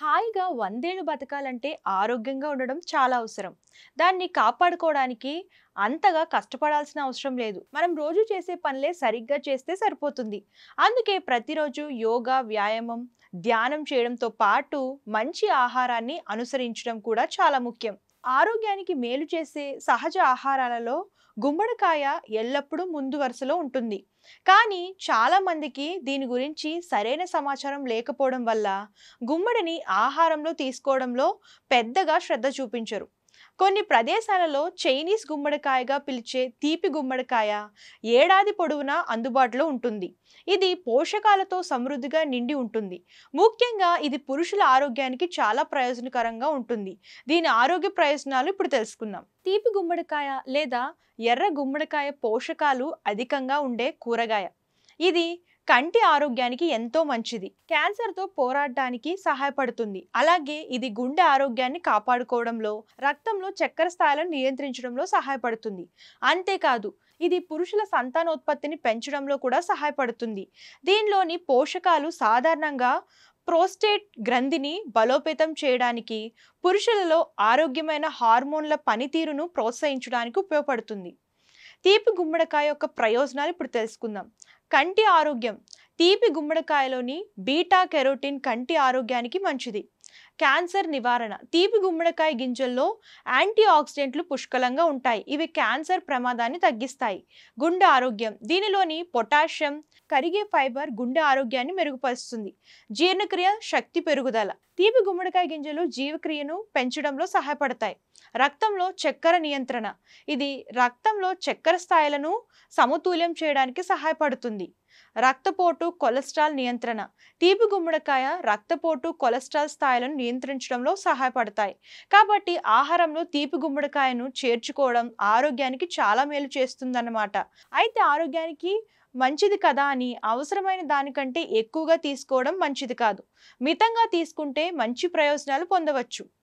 హాయిగా 100 ఏళ్ళు బతకాలంటే ఆరోగ్యంగా ఉండడం చాలా అవసరం. దాన్ని కాపాడుకోవడానికి అంతగా కష్టపడాల్సిన అవసరం లేదు. మనం రోజు చేసే పనులే సరిగ్గా చేస్తే సరిపోతుంది. అందుకే ప్రతిరోజు యోగా, వ్యాయామం, ధ్యానం చేయడంతో పాటు మంచి ఆహారాన్ని అనుసరించడం కూడా చాలా ముఖ్యం. ఆరోగ్యానికి మేలు చేసే సహజ ఆహారాలలో గుమ్మడికాయ ఎల్లప్పుడూ ముందు వరుసలో ఉంటుంది. కానీ చాలా మందికి దీని గురించి సరైన సమాచారం లేకపోవడం వల్ల గుమ్మడిని ఆహారంలో తీసుకోవడంలో పెద్దగా శ్రద్ధ చూపించరు. కొన్ని ప్రదేశాలలో చైనీస్ గుమ్మడికాయగా పిలిచే తీపి గుమ్మడికాయ ఏడాది పొడవునా అందుబాటులో ఉంటుంది. ఇది పోషకాలతో సమృద్ధిగా నిండి ఉంటుంది. ముఖ్యంగా ఇది పురుషుల ఆరోగ్యానికి చాలా ప్రయోజనకరంగా ఉంటుంది. దీని ఆరోగ్య ప్రయోజనాలు ఇప్పుడు తెలుసుకుందాం. తీపి గుమ్మడికాయ లేదా ఎర్ర గుమ్మడికాయ పోషకాలు అధికంగా ఉండే కూరగాయ. ఇది కంటి ఆరోగ్యానికి ఎంతో మంచిది. క్యాన్సర్తో పోరాడడానికి సహాయపడుతుంది. అలాగే ఇది గుండె ఆరోగ్యాన్ని కాపాడుకోవడంలో, రక్తంలో చక్కెర స్థాయిలను నియంత్రించడంలో సహాయపడుతుంది. అంతేకాదు ఇది పురుషుల సంతానోత్పత్తిని పెంచడంలో కూడా సహాయపడుతుంది. దీనిలోని పోషకాలు సాధారణంగా ప్రోస్టేట్ గ్రంథిని బలోపేతం చేయడానికి, పురుషులలో ఆరోగ్యమైన హార్మోన్ల పనితీరును ప్రోత్సహించడానికి ఉపయోగపడుతుంది. తీపి గుమ్మడికాయ యొక్క ప్రయోజనాలు ఇప్పుడు తెలుసుకుందాం. కంటి ఆరోగ్యం. తీపి గుమ్మడికాయలోని బీటా కెరోటిన్ కంటి ఆరోగ్యానికి మంచిది. క్యాన్సర్ నివారణ. తీపి గుమ్మడికాయ గింజల్లో యాంటీ ఆక్సిడెంట్లు పుష్కలంగా ఉంటాయి. ఇవి క్యాన్సర్ ప్రమాదాన్ని తగ్గిస్తాయి. గుండె ఆరోగ్యం. దీనిలోని పొటాషియం, కరిగే ఫైబర్ గుండె ఆరోగ్యాన్ని మెరుగుపరుస్తుంది. జీర్ణక్రియ, శక్తి పెరుగుదల. తీపి గుమ్మడికాయ గింజలు జీవక్రియను పెంచడంలో సహాయపడతాయి. రక్తంలో చక్కెర నియంత్రణ. ఇది రక్తంలో చక్కెర స్థాయిలను సమతుల్యం చేయడానికి సహాయపడుతుంది. రక్తపోటు, కొలెస్ట్రాల్ నియంత్రణ. తీపి గుమ్మడికాయ రక్తపోటు, కొలెస్ట్రాల్ స్థాయిలను నియంత్రించడంలో సహాయపడతాయి. కాబట్టి ఆహారంలో తీపి గుమ్మడికాయను చేర్చుకోవడం ఆరోగ్యానికి చాలా మేలు చేస్తుందన్నమాట. అయితే ఆరోగ్యానికి మంచిది కదా అని అవసరమైన దానికంటే ఎక్కువగా తీసుకోవడం మంచిది కాదు. మితంగా తీసుకుంటే మంచి ప్రయోజనాలు పొందవచ్చు.